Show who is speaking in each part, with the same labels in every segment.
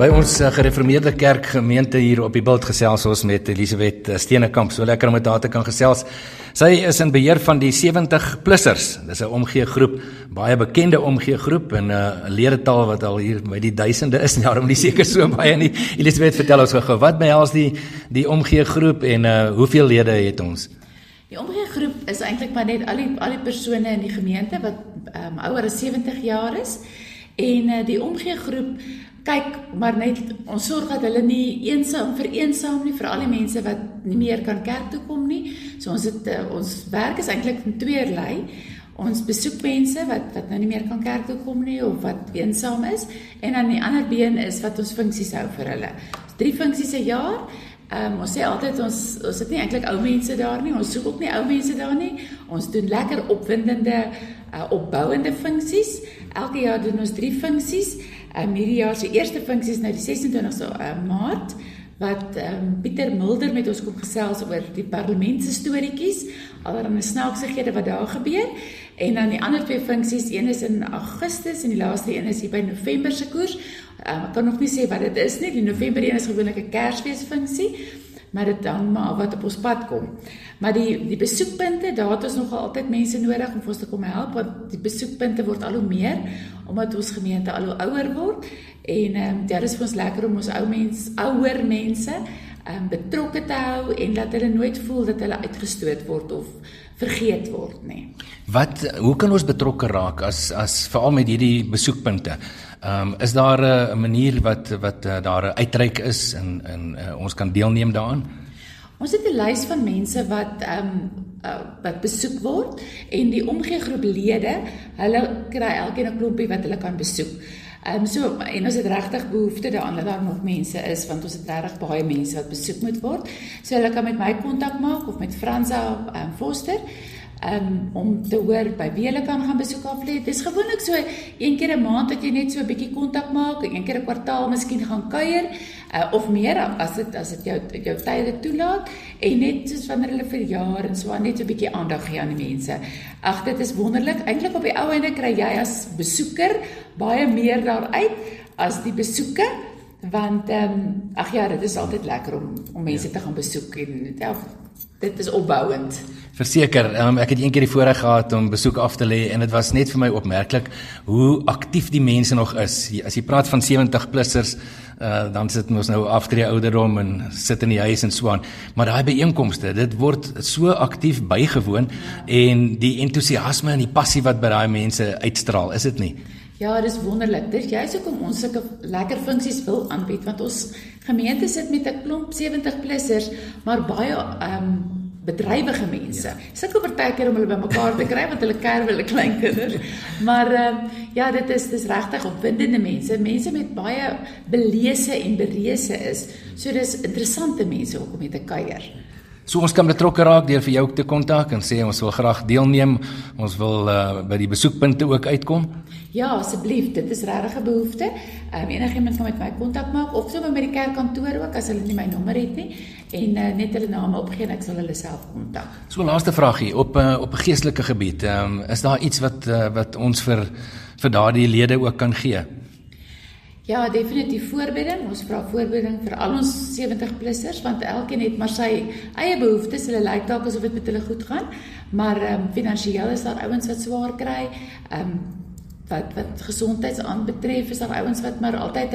Speaker 1: By ons gereformeerde kerkgemeente hier op die Bult gesels ons met Elisabeth Steenekamp. So lekker om met haar te kan gesels. Sy is in beheer van die 70-plussers. Dis 'n omgeegroep, baie bekende omgeegroep en 'n leertaal wat al hier by die duisende is. Daarom nie seker so baie nie. Elisabeth, vertel ons gou, wat behels die omgeegroep en hoeveel lede het ons?
Speaker 2: Die omgeegroep is eintlik maar net al die persone in die gemeente wat ouer as 70 jaar is. En die omgeegroep kyk maar net, ons sorg dat hulle nie vereensaam nie, vir al die mense wat nie meer kan kerk toe kom nie. So ons werk is eintlik in tweeërlei. Ons besoek mense wat nou nie meer kan kerk toe kom nie, of wat eensaam is, en dan die ander been is wat ons funksies hou vir hulle. 3 funksies 'n jaar. Ons sê altyd, ons het nie eintlik ou mense daar nie, ons soek ook nie ou mense daar nie. Ons doen lekker opwindende, opbouende funksies. Elke jaar doen ons 3 funksies. Hierdie jaar se eerste funksie is nou die 26 Maart, wat Pieter Mulder met ons kom gesels oor die parlement se storieetjies, allerhande snaaksighede wat daar gebeur. En dan die ander 2 funksies, een is in Augustus en die laaste een is hier by November se koers. Ek kan nog nie sê wat dit is nie. Die November een is gewoonlik 'n Kersfeesfunksie, maar dit hang maar wat op ons pad kom. Maar die besoekpunte, daar het ons nogal altyd mense nodig om vir ons te kom help, want die besoekpunte word al hoe meer, omdat ons gemeente al hoe ouer word. En dit is vir ons lekker om ons ouer mense betrokke te hou, en dat hulle nooit voel dat hulle uitgestoot word of vergeet word nie.
Speaker 1: Hoe kan ons betrokke raak, as veral met hierdie besoekpunte? Is daar 'n manier wat daar 'n uitreik is en ons kan deelneem daaraan?
Speaker 2: Ons het 'n lys van mense wat besoek word, en die omgeegroep lede, hulle kry elkeen 'n klompie wat hulle kan besoek. En ons het regtig behoefte daaraan dat daar nog mense is, want ons het regtig baie mense wat besoek moet word. So hulle kan met my kontak maak of met Fransa Foster, om te hoor by wie hulle kan gaan besoek aflê. Dit is gewoonlik so 1 keer 'n maand dat jy net so 'n bietjie kontak maak, 1 keer 'n kwartaal miskien gaan kuier, of meer as dit jou tyde toelaat, en net soos wanneer hulle verjaar en so aan, net so 'n bietjie aandag gee aan die mense. Ag, dit is wonderlik. Eintlik op die ou einde kry jy as besoeker baie meer daaruit as die besoeke, want dit is altyd lekker om mense te gaan besoek, en dit is opbouend.
Speaker 1: Verseker, ek het een keer die voorreg gehad om besoek af te lê, en dit was net vir my opmerklik hoe aktief die mense nog is. As jy praat van 70-plussers, dan sit ons nou aftree ouderdom en sit in die huis en so aan, maar daai byeenkomste, dit word so aktief bygewoon, en die entoesiasme en die passie wat by daai mense uitstraal, is dit nie?
Speaker 2: Ja, dis wonderlik. Dis juist hoekom ons sulke lekker funksies wil aanbied, want ons gemeente sit met 'n klomp 70-plussers, maar baie bedrywige mense. Sukkel partykeer om hulle bymekaar te kry, want hulle kerf hulle kleinkinders. Maar dit is regtig opwindende mense met baie belese en berese is. So dis interessante mense om mee te kuier.
Speaker 1: So ons kan betrokke raak deur vir jou te kontak en sê ons wil graag deelneem, ons wil by die besoekpunte ook uitkom.
Speaker 2: Ja, asseblief, dit is regtig 'n behoefte. Enigiemand kan met my kontak maak, of sommer met die kerkkantoor ook, as hulle nie my nommer het nie, en net hulle name opgee en ek sal hulle self kontak.
Speaker 1: So laaste vraagie, op 'n geestelike gebied, is daar iets wat ons vir daardie lede ook kan gee?
Speaker 2: Ja, definitief voorbereiding. Ons vra voorbereiding vir al ons 70-plussers, want elkeen het maar sy eie behoeftes. Hulle lyk dalk asof dit met hulle goed gaan, maar finansiëel is daar ouens wat swaar kry. Wat gesondheidsaand betref, is daar ouens wat maar altyd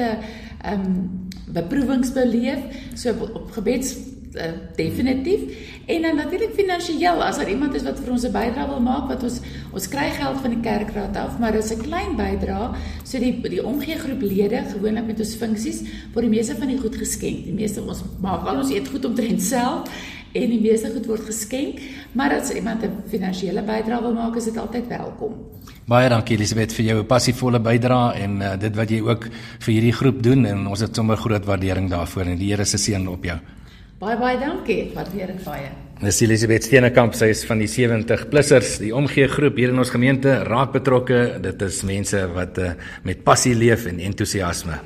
Speaker 2: 'n beproewings beleef. So op gebeds definitief. En dan natuurlik finansiëel, as daar iemand is wat vir ons 'n bydrae wil maak, wat ons kry geld van die kerkraad af, maar dit is 'n klein bydrae, so die omgeegroep lede, gewoonlik met ons funksies, word die meeste van die goed geskenk. Die meeste, ons maak al ons eet goed omtrent self, en die meeste goed word geskenk, maar as iemand 'n finansiële bydrae wil maak, is dit altyd welkom.
Speaker 1: Baie dankie Elisabeth vir jou passievolle bydrae en dit wat jy ook vir hierdie groep doen, en ons het sommer groot waardering daarvoor, en die Here se seën op jou.
Speaker 2: Baie dankie, ek waardeer dit baie.
Speaker 1: Dis Elisabeth Steenekamp, sy is van die 70-plussers, die omgeegroep hier in ons gemeente, raak betrokke. Dit is mense wat met passie leef en entoesiasme.